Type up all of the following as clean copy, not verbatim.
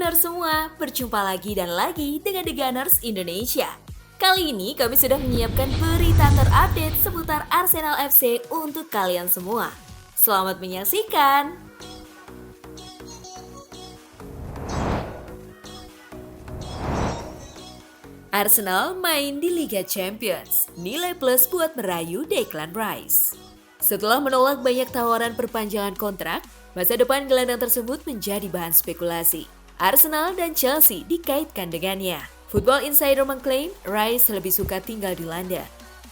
Gunners semua, berjumpa lagi dan lagi dengan The Gunners Indonesia. Kali ini kami sudah menyiapkan berita terupdate seputar Arsenal FC untuk kalian semua. Selamat menyaksikan! Arsenal main di Liga Champions, nilai plus buat merayu Declan Rice. Setelah menolak banyak tawaran perpanjangan kontrak, masa depan gelandang tersebut menjadi bahan spekulasi. Arsenal dan Chelsea dikaitkan dengannya. Football Insider mengklaim Rice lebih suka tinggal di London.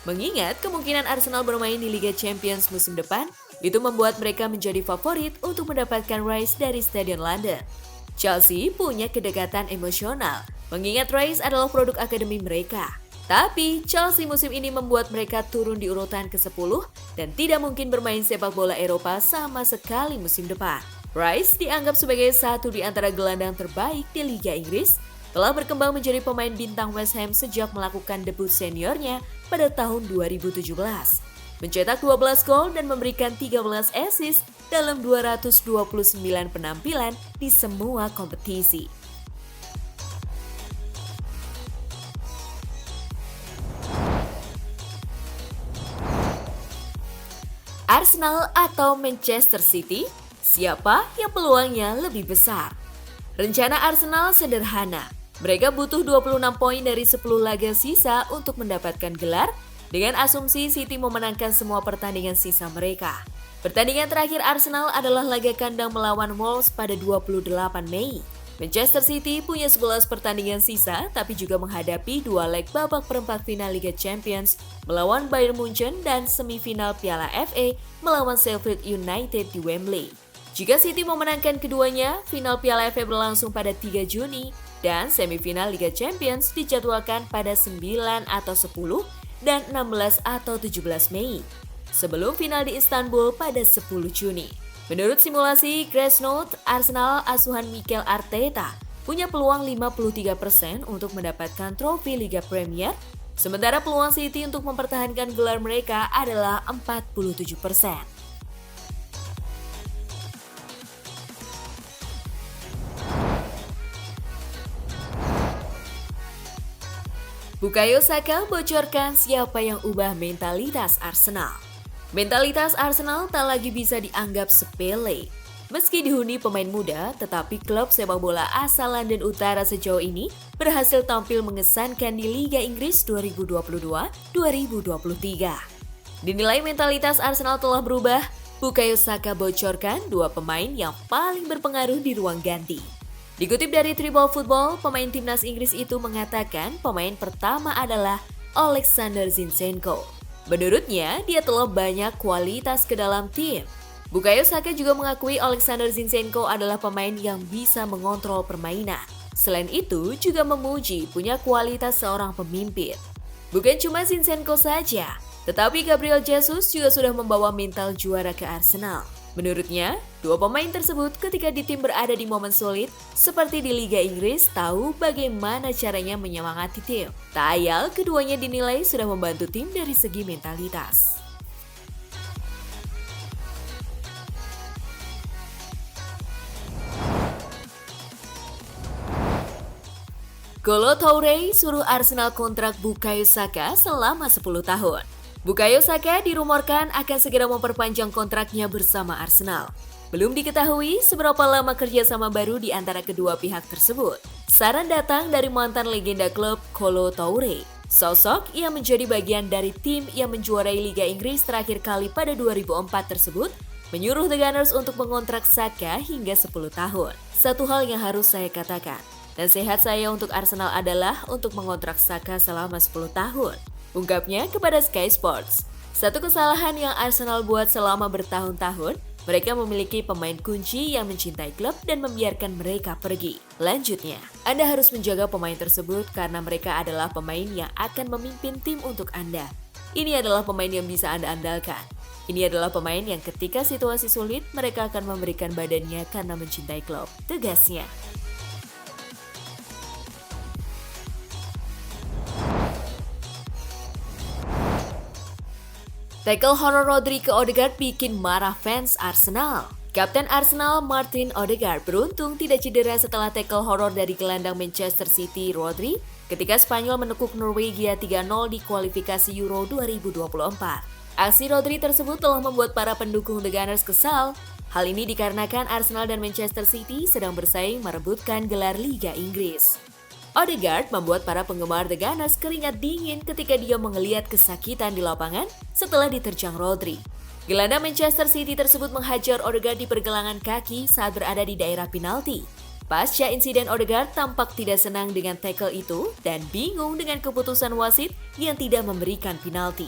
Mengingat kemungkinan Arsenal bermain di Liga Champions musim depan, itu membuat mereka menjadi favorit untuk mendapatkan Rice dari Stadion London. Chelsea punya kedekatan emosional, mengingat Rice adalah produk akademi mereka. Tapi Chelsea musim ini membuat mereka turun di urutan ke-10 dan tidak mungkin bermain sepak bola Eropa sama sekali musim depan. Rice dianggap sebagai satu di antara gelandang terbaik di Liga Inggris, telah berkembang menjadi pemain bintang West Ham sejak melakukan debut seniornya pada tahun 2017. Mencetak 12 gol dan memberikan 13 assist dalam 229 penampilan di semua kompetisi. Arsenal atau Manchester City, siapa yang peluangnya lebih besar? Rencana Arsenal sederhana. Mereka butuh 26 poin dari 10 laga sisa untuk mendapatkan gelar, dengan asumsi City memenangkan semua pertandingan sisa mereka. Pertandingan terakhir Arsenal adalah laga kandang melawan Wolves pada 28 Mei. Manchester City punya 11 pertandingan sisa, tapi juga menghadapi 2 leg babak perempat final Liga Champions melawan Bayern Munchen dan semifinal Piala FA melawan Sheffield United di Wembley. Jika City memenangkan keduanya, final Piala FA berlangsung pada 3 Juni dan semifinal Liga Champions dijadwalkan pada 9 atau 10 dan 16 atau 17 Mei. Sebelum final di Istanbul pada 10 Juni. Menurut simulasi Grassnote, Arsenal asuhan Mikel Arteta punya peluang 53% untuk mendapatkan trofi Liga Premier, sementara peluang City untuk mempertahankan gelar mereka adalah 47%. Bukayo Saka bocorkan siapa yang ubah mentalitas Arsenal. Mentalitas Arsenal tak lagi bisa dianggap sepele. Meski dihuni pemain muda, tetapi klub sepak bola asal London Utara sejauh ini berhasil tampil mengesankan di Liga Inggris 2022-2023. Dinilai mentalitas Arsenal telah berubah, Bukayo Saka bocorkan 2 pemain yang paling berpengaruh di ruang ganti. Dikutip dari Tribal Football, pemain timnas Inggris itu mengatakan pemain pertama adalah Alexander Zinchenko. Menurutnya, dia telah banyak kualitas ke dalam tim. Bukayo Saka juga mengakui Alexander Zinchenko adalah pemain yang bisa mengontrol permainan. Selain itu, juga memuji punya kualitas seorang pemimpin. Bukan cuma Zinchenko saja, tetapi Gabriel Jesus juga sudah membawa mental juara ke Arsenal. Menurutnya, 2 pemain tersebut ketika di tim berada di momen sulit, seperti di Liga Inggris, tahu bagaimana caranya menyemangati tim. Tak ayal, keduanya dinilai sudah membantu tim dari segi mentalitas. Kolo Toure suruh Arsenal kontrak Bukayo Saka selama 10 tahun. Bukayo Saka dirumorkan akan segera memperpanjang kontraknya bersama Arsenal. Belum diketahui seberapa lama kerjasama baru di antara kedua pihak tersebut. Saran datang dari mantan legenda klub Kolo Toure. Sosok yang menjadi bagian dari tim yang menjuarai Liga Inggris terakhir kali pada 2004 tersebut, menyuruh The Gunners untuk mengontrak Saka hingga 10 tahun. Satu hal yang harus saya katakan, nasihat saya untuk Arsenal adalah untuk mengontrak Saka selama 10 tahun. Ungkapnya kepada Sky Sports. Satu kesalahan yang Arsenal buat selama bertahun-tahun, mereka memiliki pemain kunci yang mencintai klub dan membiarkan mereka pergi. Lanjutnya, Anda harus menjaga pemain tersebut karena mereka adalah pemain yang akan memimpin tim untuk Anda. Ini adalah pemain yang bisa Anda andalkan. Ini adalah pemain yang ketika situasi sulit, mereka akan memberikan badannya karena mencintai klub, tegasnya. Tackle horor Rodri ke Odegaard bikin marah fans Arsenal. Kapten Arsenal Martin Odegaard beruntung tidak cedera setelah tackle horor dari gelandang Manchester City Rodri ketika Spanyol menekuk Norwegia 3-0 di kualifikasi Euro 2024. Aksi Rodri tersebut telah membuat para pendukung The Gunners kesal. Hal ini dikarenakan Arsenal dan Manchester City sedang bersaing merebutkan gelar Liga Inggris. Odegaard membuat para penggemar The Gunners keringat dingin ketika dia menggeliat kesakitan di lapangan setelah diterjang Rodri. Gelandang Manchester City tersebut menghajar Odegaard di pergelangan kaki saat berada di daerah penalti. Pasca insiden, Odegaard tampak tidak senang dengan tackle itu dan bingung dengan keputusan wasit yang tidak memberikan penalti.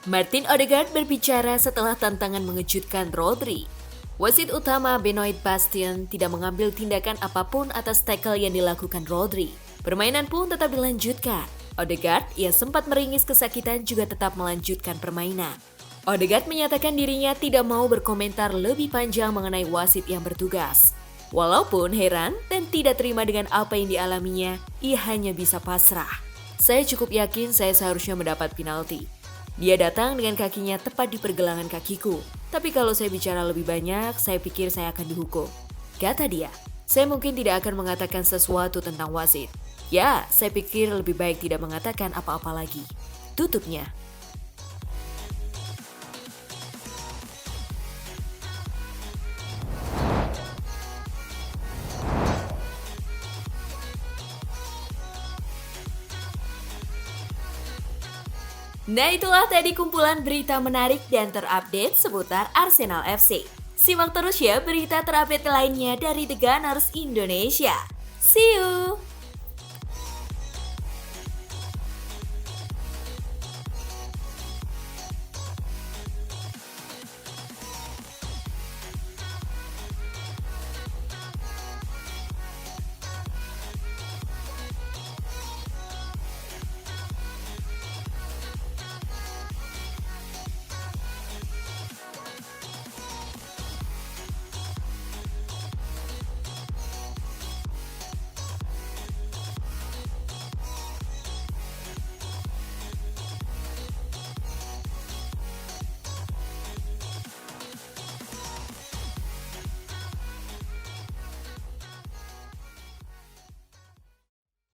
Martin Odegaard berbicara setelah tantangan mengejutkan Rodri. Wasit utama Benoit Bastien tidak mengambil tindakan apapun atas tackle yang dilakukan Rodri. Permainan pun tetap dilanjutkan. Odegaard yang sempat meringis kesakitan juga tetap melanjutkan permainan. Odegaard menyatakan dirinya tidak mau berkomentar lebih panjang mengenai wasit yang bertugas. Walaupun heran dan tidak terima dengan apa yang dialaminya, ia hanya bisa pasrah. Saya cukup yakin saya seharusnya mendapat penalti. Dia datang dengan kakinya tepat di pergelangan kakiku. Tapi kalau saya bicara lebih banyak, saya pikir saya akan dihukum. Kata dia, saya mungkin tidak akan mengatakan sesuatu tentang wasit. Ya, saya pikir lebih baik tidak mengatakan apa-apa lagi. Tutupnya. Nah, itulah tadi kumpulan berita menarik dan terupdate seputar Arsenal FC. Simak terus ya berita terupdate lainnya dari The Gunners Indonesia. See you!